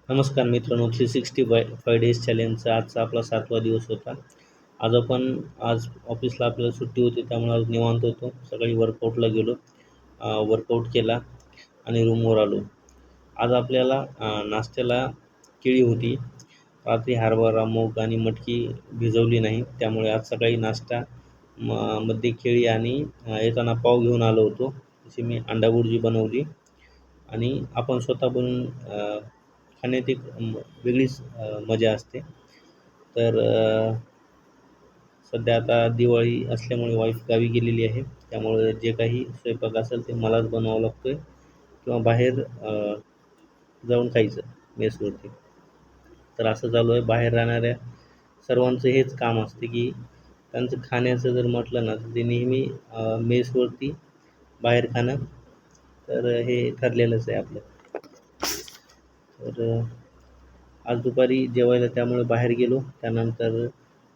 नमस्कार मित्रांनो, 365 डेज चॅलेंजचा आजचा आपला 7वा दिवस होता. आज ऑफिसला आपल्याला सुट्टी होती, त्यामुळे आज निवांत होतो. सकाळी वर्कआउटला गेलो, वर्कआउट केला आणि रूमवर आलो. आज आपल्याला नाश्त्याला केळी होती. रात्री हरभरा, मूग आणि मटकी भिजवली नाही, त्यामुळे आज सकाळी नाश्ता मध्ये केळी आणि येताना पाव घेऊन आलो होतो. तशी मी अंडा भुर्जी बनवली आणि आपण स्वतः बनवून खाण्यात एक वेगळीच मजा असते. तर सध्या आता दिवाळी असल्यामुळे वाईफ गावी गेलेली आहे, त्यामुळे जे काही स्वयंपाक असेल ते मलाच बनवावं लागतोय किंवा बाहेर जाऊन खायचं मेसवरती. तर असं चालू आहे. बाहेर राहणाऱ्या सर्वांचं हेच काम असते की त्यांचं खाण्याचं जर म्हटलं ना तर ते नेहमी मेसवरती बाहेर खाणं, तर हे ठरलेलंच आहे आपलं. तर आज दुपारी जेवायला त्यामुळे बाहेर गेलो. त्यानंतर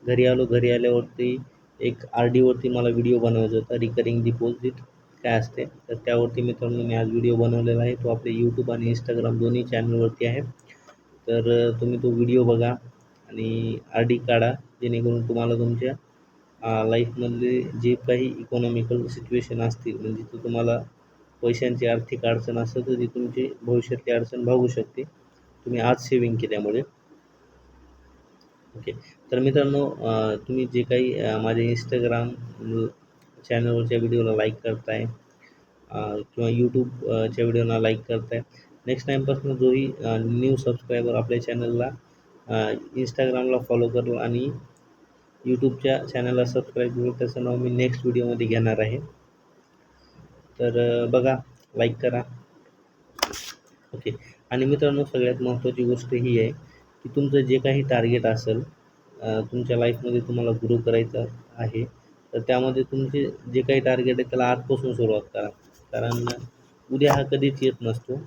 घरी आलो. घरी आल्यावरती एक RDवरती मला व्हिडिओ बनवायचा होता, रिकरिंग डिपॉझिट काय असते. तर त्यावरती मित्रांनो मी आज व्हिडिओ बनवलेला आहे. तो आपले यूट्यूब आणि इंस्टाग्राम दोन्ही चॅनलवरती आहे. तर तुम्ही तो व्हिडिओ बघा आणि RD काढा, जेणेकरून तुम्हाला तुमच्या लाईफमधले जे काही इकॉनॉमिकल सिच्युएशन असतील, म्हणजे ते तुम्हाला पैशांची आर्थिक अडचण असेल तर ती तुमची भविष्यातली अडचण भागू शकते, तुम्ही आज सेविंग केल्यामुळे. ओके. तर मित्रांनो, तुम्ही जे काही माझ्या इंस्टाग्राम चॅनलवरच्या व्हिडिओला लाईक करताय किंवा यूट्यूबच्या व्हिडिओला लाईक करताय, नेक्स्ट टाईमपासून जोही न्यू सबस्क्रायबर आपल्या चॅनलला इंस्टाग्रामला फॉलो करेल आणि यूट्यूबच्या चॅनलला सबस्क्राईब करेल, त्याचं नाव मी नेक्स्ट व्हिडिओमध्ये घेणार आहे. तर बघा, लाईक करा. ओके. आणि मित्रांनो, सगळ्यात महत्त्वाची गोष्ट ही आहे की तुमचं जे काही टार्गेट असेल, तुमच्या लाईफमध्ये तुम्हाला ग्रो करायचं आहे, तर त्यामध्ये तुमचे जे काही टार्गेट आहे त्याला आजपासून सुरुवात करा. कारण उद्या हा कधीच येत नसतो.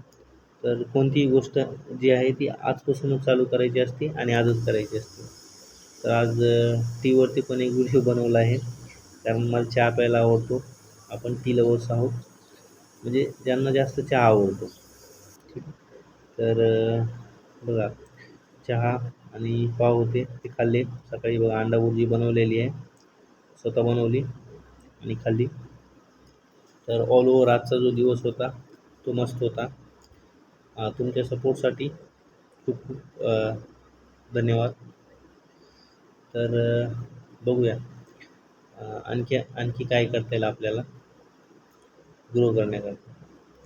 तर कोणतीही गोष्ट जी आहे ती आजपासूनच चालू करायची असते आणि आजच करायची असते. तर आज टीवरती पण एक व्हिडिओ बनवला आहे, कारण मला चहा प्यायला आवडतो. आपण टी लवर्स आहोत, म्हणजे ज्यांना जास्त चहा आवडतो. ठीक आहे. तर बघा, चहा आणि पाव होते ते खाल्ले. सकाळी बघा अंडा भुर्जी बनवलेली आहे, स्वतः बनवली आणि खाल्ली. तर ऑल ओव्हर आजचा जो दिवस होता तो मस्त होता. तुमच्या सपोर्टसाठी खूप खूप धन्यवाद. तर बघूया आणखी आणखी काय करता येईल आपल्याला ग्रो करण्याकरता.